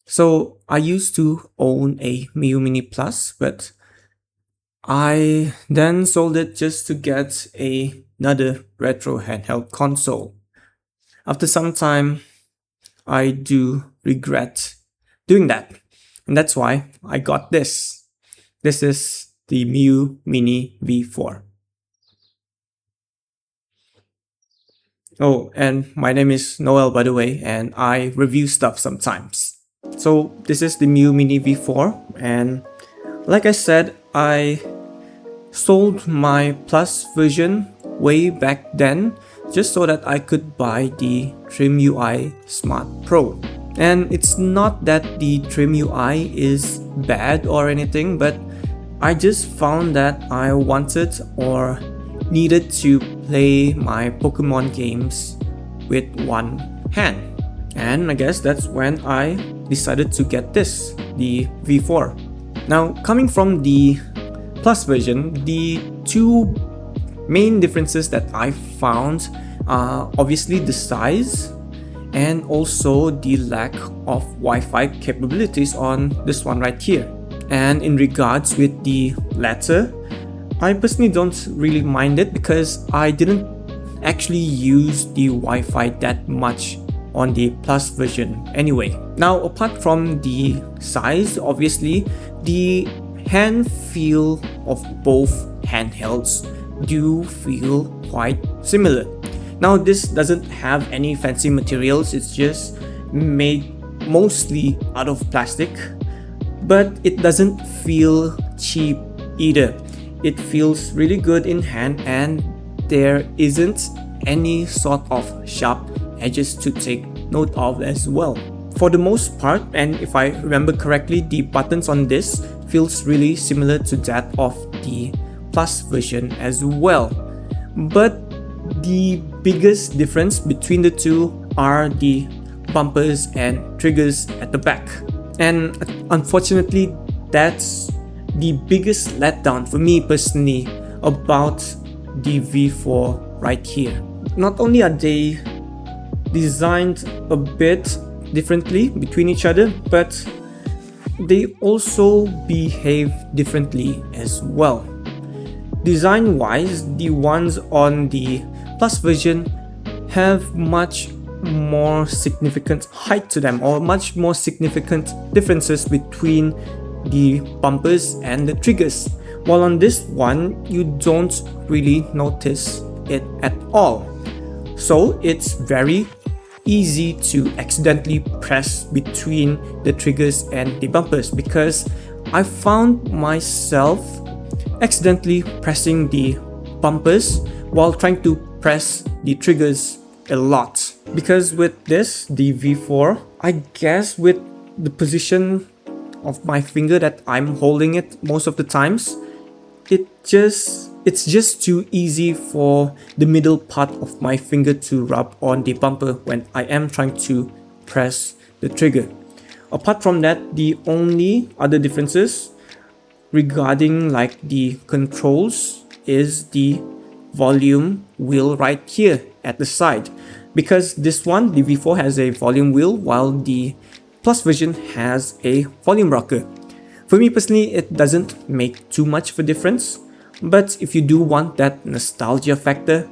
So I used to own a Miyoo Mini Plus, but I then sold it just to get another retro handheld console. After some time, I do regret doing that. And that's why I got this. This is the Miyoo Mini V4. Oh, and my name is Noel, by the way, and I review stuff sometimes. So this is the Miyoo Mini V4, and like I said, I sold my Plus version way back then just so that I could buy the Trim UI Smart Pro. And it's not that the Trim UI is bad or anything, but I just found that I wanted or needed to play my Pokemon games with one hand. And I guess that's when I decided to get this, the V4. Now, coming from the Plus version, the two main differences that I found are obviously the size and also the lack of Wi-Fi capabilities on this one right here. And in regards with the latter, I personally don't really mind it because I didn't actually use the Wi-Fi that much on the Plus version anyway. Now, apart from the size, obviously, the hand feel of both handhelds do feel quite similar. Now, this doesn't have any fancy materials, it's just made mostly out of plastic, but it doesn't feel cheap either. It feels really good in hand and there isn't any sort of sharp edges to take note of as well. For the most part, and if I remember correctly, the buttons on this feels really similar to that of the Plus version as well. But the biggest difference between the two are the bumpers and triggers at the back. And unfortunately, that's the biggest letdown for me personally about the V4 right here. Not only are they designed a bit differently between each other, but they also behave differently as well. Design wise, the ones on the Plus version have much more significant height to them, or much more significant differences between the bumpers and the triggers, while on this one you don't really notice it at all. So it's very easy to accidentally press between the triggers and the bumpers, because I found myself accidentally pressing the bumpers while trying to press the triggers a lot. Because with this, the V4, I guess with the position of my finger that I'm holding it most of the times, it's just too easy for the middle part of my finger to rub on the bumper when I am trying to press the trigger. Apart from that, the only other differences regarding like the controls is the volume wheel right here at the side, because this one, the V4, has a volume wheel while the Plus version has a volume rocker. For me personally, it doesn't make too much of a difference, but if you do want that nostalgia factor,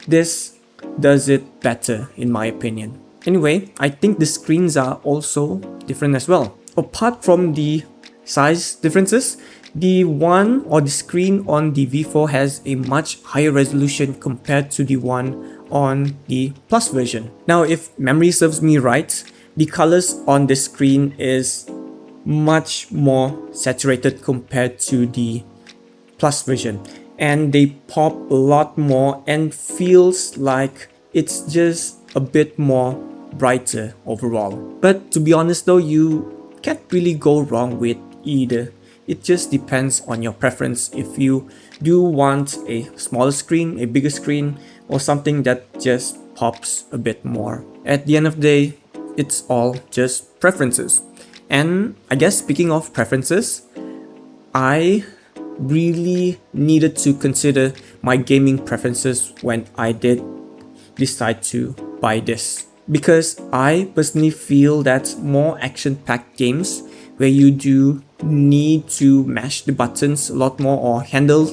this does it better in my opinion. Anyway, I think the screens are also different as well. Apart from the size differences, the one or the screen on the V4 has a much higher resolution compared to the one on the Plus version. Now, if memory serves me right, the colors on the screen is much more saturated compared to the Plus version, and they pop a lot more and feels like it's just a bit more brighter overall. But to be honest though, you can't really go wrong with either. It just depends on your preference. If you do want a smaller screen, a bigger screen, or something that just pops a bit more. At the end of the day, it's all just preferences. And I guess speaking of preferences, I really needed to consider my gaming preferences when I did decide to buy this. because I personally feel that more action-packed games where you do need to mash the buttons a lot more or handle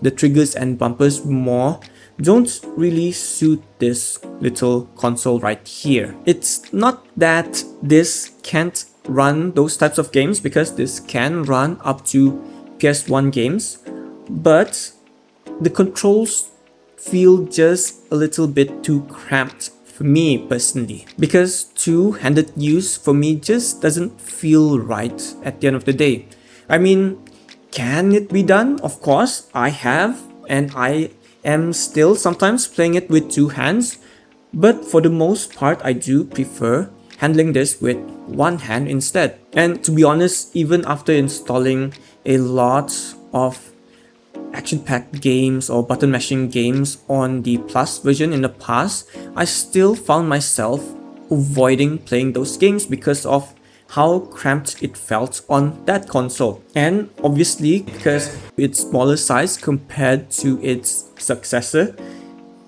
the triggers and bumpers more don't really suit this little console right here. It's not that this can't run those types of games, because this can run up to PS1 games, but the controls feel just a little bit too cramped for me personally, because two-handed use for me just doesn't feel right at the end of the day. I mean, can it be done? Of course, I have, and I am still sometimes playing it with two hands, but for the most part I do prefer handling this with one hand instead. And to be honest, even after installing a lot of action-packed games or button mashing games on the Plus version in the past, I still found myself avoiding playing those games because of how cramped it felt on that console. And obviously, because it's smaller size compared to its successor,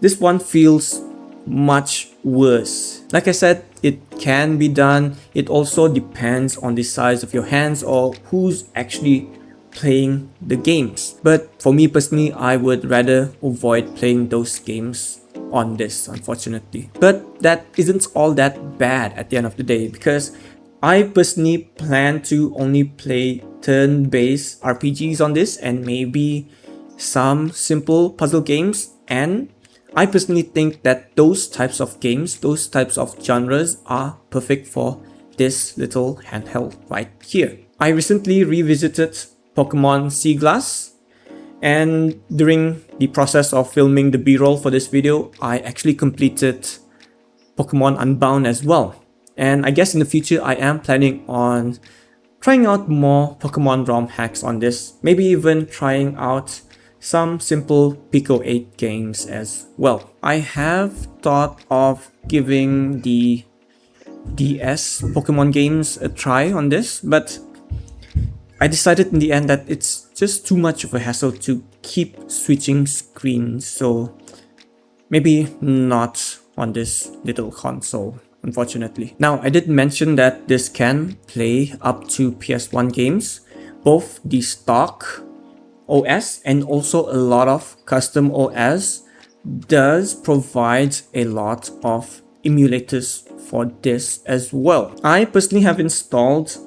this one feels much worse. Like I said, it can be done. It also depends on the size of your hands or who's actually playing the games. But for me personally, I would rather avoid playing those games on this, unfortunately. But that isn't all that bad at the end of the day, because I personally plan to only play turn-based RPGs on this and maybe some simple puzzle games, and I personally think that those types of games, those types of genres are perfect for this little handheld right here. I recently revisited Pokemon Sea Glass, and during the process of filming the B-roll for this video, I actually completed Pokemon Unbound as well. And I guess in the future, I am planning on trying out more Pokemon ROM hacks on this. Maybe even trying out some simple Pico 8 games as well. I have thought of giving the DS Pokemon games a try on this, but I decided in the end that it's just too much of a hassle to keep switching screens, so maybe not on this little console, unfortunately. Now, I did mention that this can play up to PS1 games, both the stock OS and also a lot of custom OS does provide a lot of emulators for this as well. I personally have installed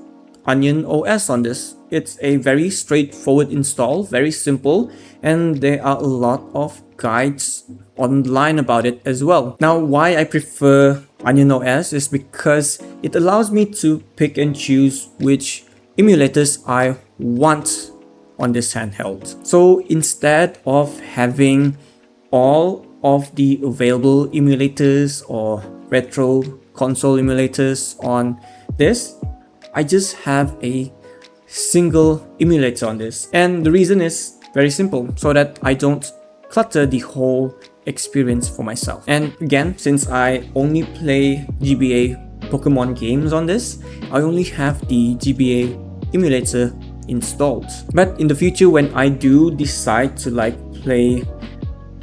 OnionOS on this. It's a very straightforward install, very simple, and there are a lot of guides online about it as well. Now, why I prefer OnionOS is because it allows me to pick and choose which emulators I want on this handheld. So instead of having all of the available emulators or retro console emulators on this, I just have a single emulator on this. And the reason is very simple, so that I don't clutter the whole experience for myself. And again, since I only play GBA Pokemon games on this, I only have the GBA emulator installed. But in the future, when I do decide to play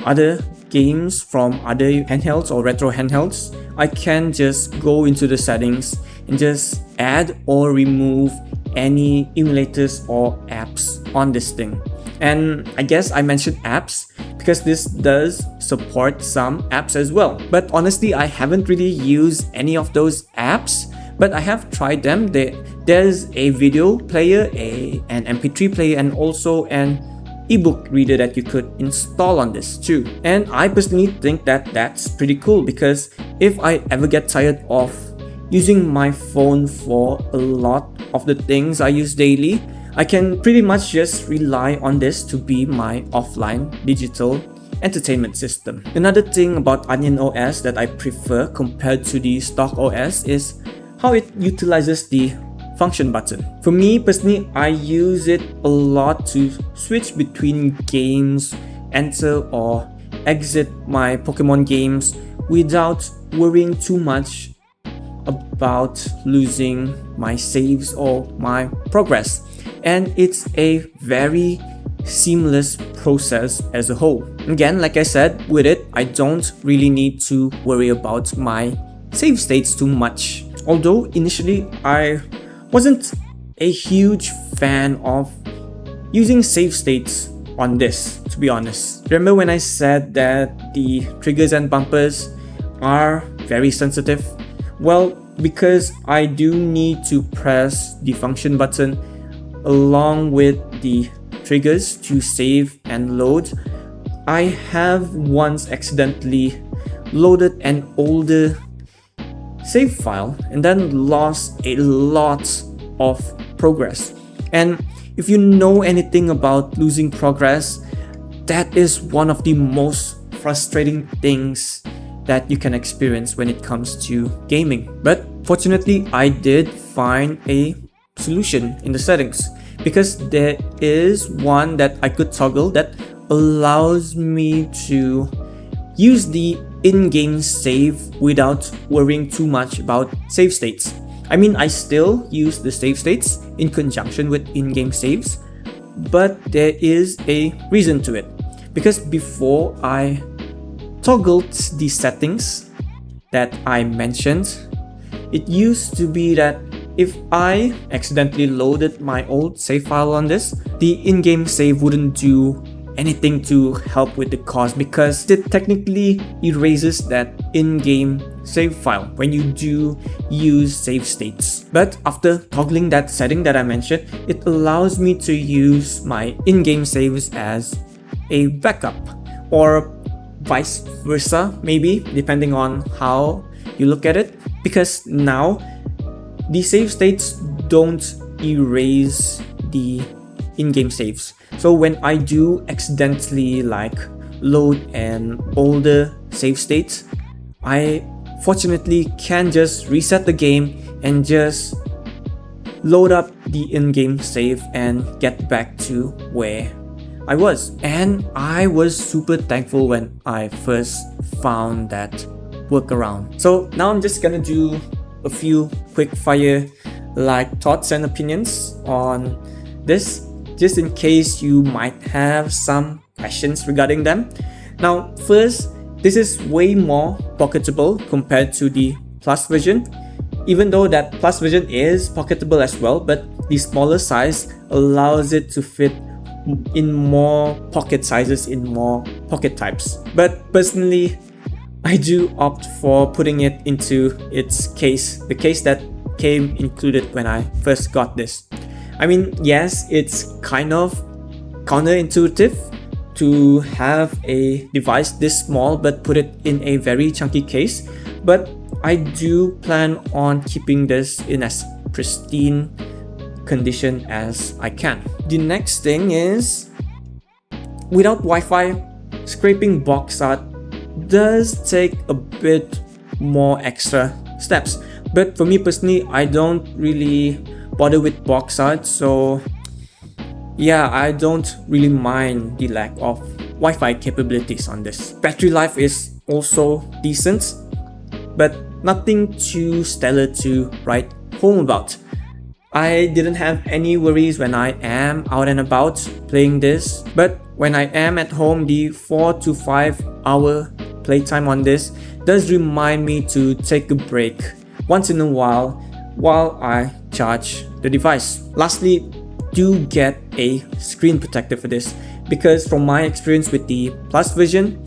other games from other handhelds or retro handhelds, I can just go into the settings and just add or remove any emulators or apps on this thing. And I guess I mentioned apps because this does support some apps as well. But honestly, I haven't really used any of those apps, but I have tried them. There's a video player, an MP3 player, and also an ebook reader that you could install on this too. And I personally think that that's pretty cool, because if I ever get tired of using my phone for a lot of the things I use daily, I can pretty much just rely on this to be my offline digital entertainment system. Another thing about OnionOS that I prefer compared to the stock OS is how it utilizes the function button. For me personally, I use it a lot to switch between games, enter or exit my Pokemon games without worrying too much about losing my saves or my progress. And it's a very seamless process as a whole. Again, like I said, with it, I don't really need to worry about my save states too much. Although initially I wasn't a huge fan of using save states on this, to be honest. Remember when I said that the triggers and bumpers are very sensitive? Well, because I do need to press the function button along with the triggers to save and load, I have once accidentally loaded an older save file and then lost a lot of progress. And if you know anything about losing progress, that is one of the most frustrating things that you can experience when it comes to gaming. But fortunately, I did find a solution in the settings, because there is one that I could toggle that allows me to use the in-game save without worrying too much about save states. I mean, I still use the save states in conjunction with in-game saves, but there is a reason to it. Because before I toggled the settings that I mentioned, it used to be that if I accidentally loaded my old save file on this, the in-game save wouldn't do anything to help with the cause, because it technically erases that in-game save file when you do use save states. But after toggling that setting that I mentioned, it allows me to use my in-game saves as a backup, or vice versa, maybe, depending on how you look at it, because now the save states don't erase the in-game saves. So when I do accidentally load an older save state, I fortunately can just reset the game and just load up the in-game save and get back to where I was. And I was super thankful when I first found that workaround. So now I'm just gonna do a few quick fire thoughts and opinions on this, just in case you might have some questions regarding them. Now, first, this is way more pocketable compared to the Plus version, even though that Plus version is pocketable as well, but the smaller size allows it to fit in more pocket sizes, in more pocket types. But personally, I do opt for putting it into its case, the case that came included when I first got this. I mean, yes, it's kind of counterintuitive to have a device this small but put it in a very chunky case, but I do plan on keeping this in as pristine condition as I can. The next thing is, without Wi-Fi, scraping box art does take a bit more extra steps. But for me personally, I don't really bother with box art, so yeah, I don't really mind the lack of Wi-Fi capabilities on this. Battery life is also decent, but nothing too stellar to write home about. I didn't have any worries when I am out and about playing this, but when I am at home, the 4 to 5 hour playtime on this does remind me to take a break once in a while I charge the device. Lastly, do get a screen protector for this, because from my experience with the Plus version,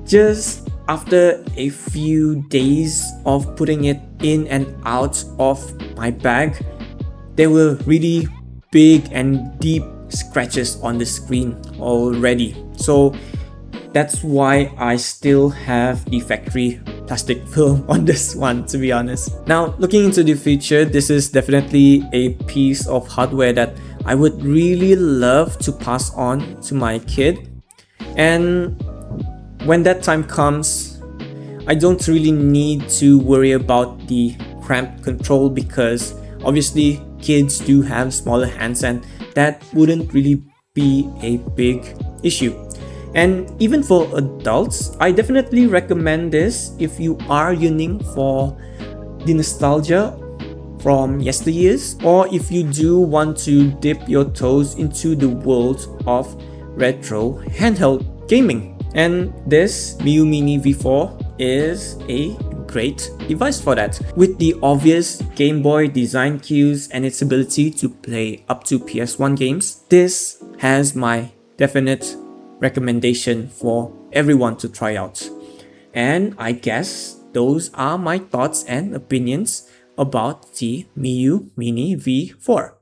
just after a few days of putting it in and out of my bag, there were really big and deep scratches on the screen already. So that's why I still have the factory plastic film on this one, to be honest. Now, looking into the future, this is definitely a piece of hardware that I would really love to pass on to my kid. And when that time comes, I don't really need to worry about the cramped control, because obviously kids do have smaller hands and that wouldn't really be a big issue. And even for adults, I definitely recommend this if you are yearning for the nostalgia from yesteryears, or if you do want to dip your toes into the world of retro handheld gaming. And this Miyoo Mini V4 is a great device for that. With the obvious Game Boy design cues and its ability to play up to PS1 games, this has my definite recommendation for everyone to try out. And I guess those are my thoughts and opinions about the Miyoo Mini V4.